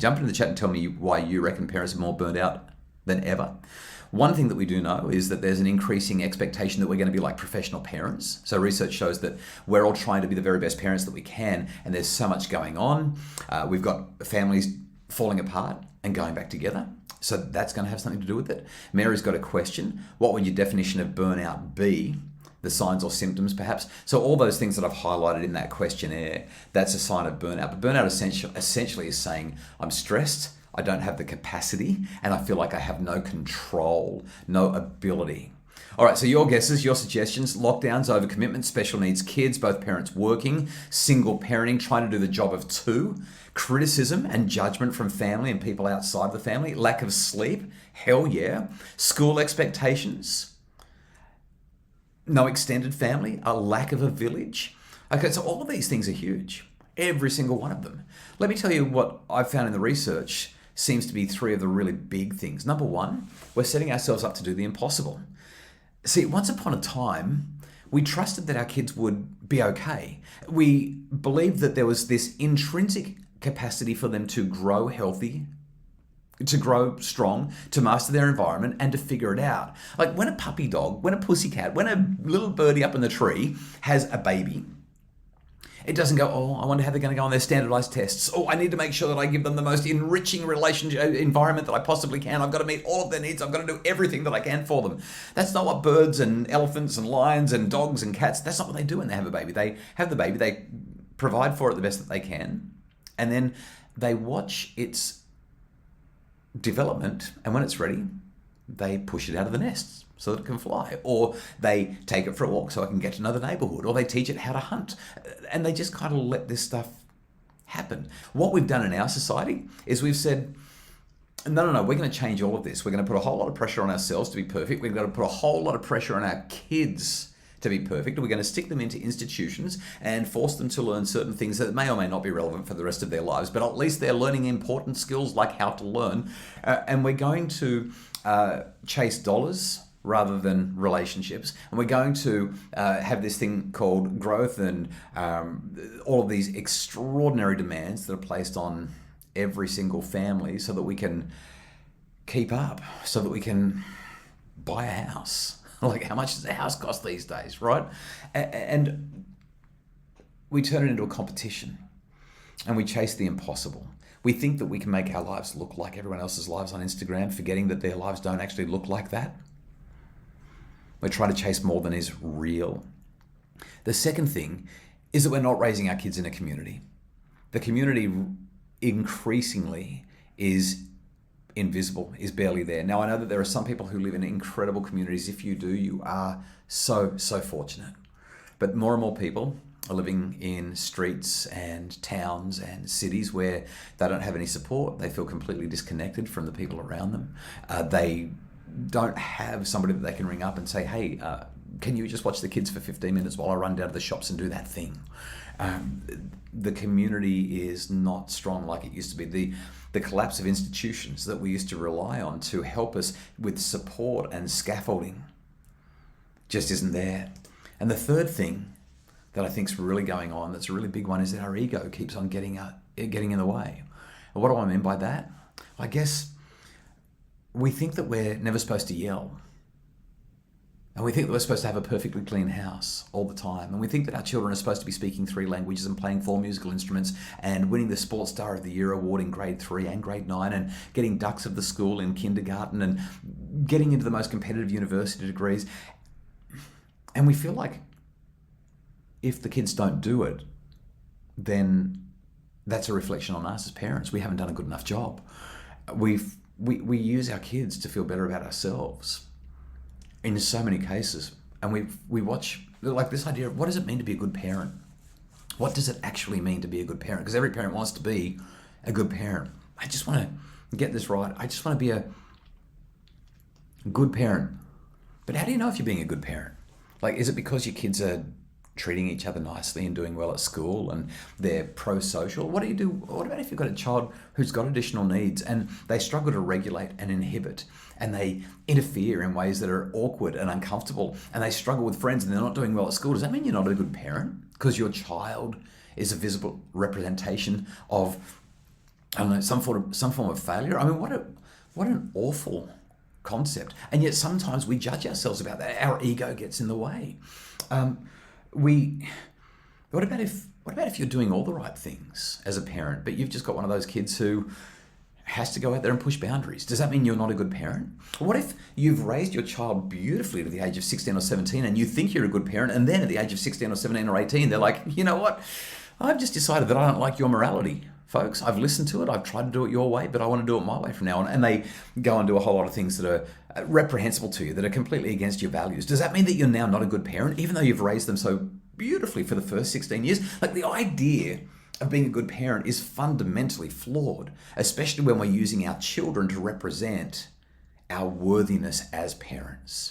Jump into the chat and tell me why you reckon parents are more burnt out than ever. One thing that we do know is that there's an increasing expectation that we're going to be like professional parents. So research shows that we're all trying to be the very best parents that we can, and there's so much going on. We've got families falling apart and going back together. So that's going to have something to do with it. Mary's got a question. What would your definition of burnout be? The signs or symptoms, perhaps. So all those things that I've highlighted in that questionnaire, that's a sign of burnout. But burnout essentially is saying, I'm stressed, I don't have the capacity, and I feel like I have no control, no ability. All right, so your guesses, your suggestions: lockdowns, overcommitment, special needs kids, both parents working, single parenting, trying to do the job of two, criticism and judgment from family and people outside the family, lack of sleep, hell yeah, school expectations, no extended family, a lack of a village. Okay, so all of these things are huge, every single one of them. Let me tell you what I've found in the research seems to be three of the really big things. Number one, we're setting ourselves up to do the impossible. See, once upon a time, we trusted that our kids would be okay. We believed that there was this intrinsic capacity for them to grow healthy, to grow strong, to master their environment, and to figure it out. Like when a puppy dog, when a pussycat, when a little birdie up in the tree has a baby, it doesn't go, oh, I wonder how they're going to go on their standardized tests. Oh, I need to make sure that I give them the most enriching relationship environment that I possibly can. I've got to meet all of their needs. I've got to do everything that I can for them. That's not what birds and elephants and lions and dogs and cats, that's not what they do when they have a baby. They have the baby, they provide for it the best that they can, and then they watch its development, and when it's ready, they push it out of the nest so that it can fly, or they take it for a walk so it can get to another neighborhood, or they teach it how to hunt, and they just kind of let this stuff happen. What we've done in our society is we've said, no, we're going to change all of this. We're going to put a whole lot of pressure on ourselves to be perfect. We've got to put a whole lot of pressure on our kids to be perfect. We're going to stick them into institutions and force them to learn certain things that may or may not be relevant for the rest of their lives, but at least they're learning important skills like how to learn. And we're going to chase dollars rather than relationships. And we're going to have this thing called growth and all of these extraordinary demands that are placed on every single family so that we can keep up, so that we can buy a house. Like, how much does a house cost these days, right? And we turn it into a competition and we chase the impossible. We think that we can make our lives look like everyone else's lives on Instagram, forgetting that their lives don't actually look like that. We're trying to chase more than is real. The second thing is that we're not raising our kids in a community. The community increasingly is invisible, is barely there. Now, I know that there are some people who live in incredible communities. If you do, you are so fortunate. But more and more people are living in streets and towns and cities where they don't have any support. They feel completely disconnected from the people around them. They don't have somebody that they can ring up and say, hey, can you just watch the kids for 15 minutes while I run down to the shops and do that thing? The community is not strong like it used to be. The collapse of institutions that we used to rely on to help us with support and scaffolding just isn't there. And the third thing that I think is really going on, that's a really big one, is that our ego keeps on getting in the way. And what do I mean by that? I guess we think that we're never supposed to yell. And we think that we're supposed to have a perfectly clean house all the time. And we think that our children are supposed to be speaking 3 languages and playing 4 musical instruments and winning the Sports Star of the Year award in grade 3 and grade 9 and getting ducks of the school in kindergarten and getting into the most competitive university degrees. And we feel like if the kids don't do it, then that's a reflection on us as parents. We haven't done a good enough job. We use our kids to feel better about ourselves in so many cases. And we watch, like, this idea of what does it mean to be a good parent? What does it actually mean to be a good parent? Because every parent wants to be a good parent. I just want to get this right. I just want to be a good parent. But how do you know if you're being a good parent? Like, is it because your kids are treating each other nicely and doing well at school and they're pro-social? What do you do? What about if you've got a child who's got additional needs and they struggle to regulate and inhibit and they interfere in ways that are awkward and uncomfortable and they struggle with friends and they're not doing well at school? Does that mean you're not a good parent because your child is a visible representation of I don't know, some form of failure. I mean, what an awful concept. And yet sometimes we judge ourselves about that. Our ego gets in the way. We what about if you're doing all the right things as a parent, but you've just got one of those kids who has to go out there and push boundaries? Does that mean you're not a good parent? What if you've raised your child beautifully to the age of 16 or 17 and you think you're a good parent, and then at the age of 16 or 17 or 18, they're like, you know what? I've just decided that I don't like your morality, folks. I've listened to it. I've tried to do it your way, but I want to do it my way from now on. And they go and do a whole lot of things that are reprehensible to you, that are completely against your values. Does that mean that you're now not a good parent, even though you've raised them so beautifully for the first 16 years? Like, the idea of being a good parent is fundamentally flawed, especially when we're using our children to represent our worthiness as parents.